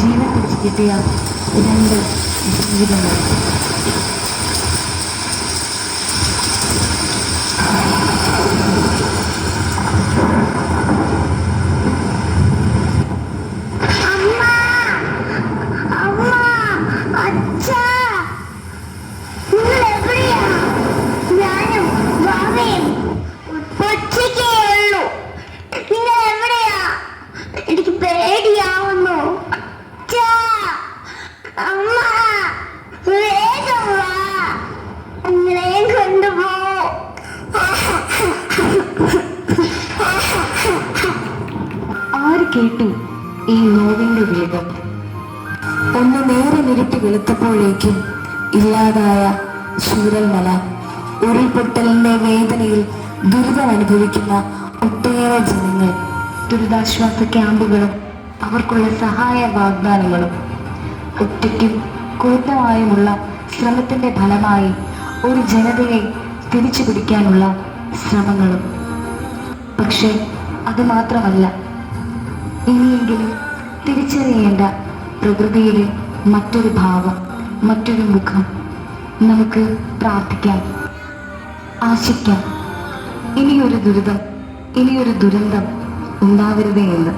ജീവൻ പിടിച്ച് കിട്ടിയ രണ്ട് ജീവിതങ്ങൾ. എനിക്ക് പേടിയാവുന്നു. അമ്മ വേഗം വാ, നിങ്ങളെ കൊണ്ടുപോ. ആര് കേട്ടു ഈ നോവിന്റെ വേഗം? ഒന്ന് നേരെ നിരത്തി വെളുത്തപ്പോഴേക്കും ഇല്ലാതായ ശൂരൽമല. ഉരുൾപൊട്ടലിന്റെ വേദനയിൽ ദുരിതം അനുഭവിക്കുന്ന ഒട്ടേറെ ജനങ്ങൾ, ദുരിതാശ്വാസ ക്യാമ്പുകളും അവർക്കുള്ള സഹായ വാഗ്ദാനങ്ങളും, ഒറ്റയ്ക്കും കൂട്ടമായുമുള്ള ശ്രമത്തിന്റെ ഫലമായി ഒരു ജനതയെ തിരിച്ചു പിടിക്കാനുള്ള ശ്രമങ്ങളും. പക്ഷേ അത് മാത്രമല്ല, ഇനിയെങ്കിലും തിരിച്ചറിയേണ്ട പ്രകൃതിയിലെ മറ്റൊരു ഭാവം, മറ്റൊരു മുഖം. നമുക്ക് പ്രാർത്ഥിക്കാം, ആശിക്കാം, ഇനിയൊരു ദുരിതം, ഇനിയൊരു ദുരന്തം ഉണ്ടാവരുതേ എന്ന്.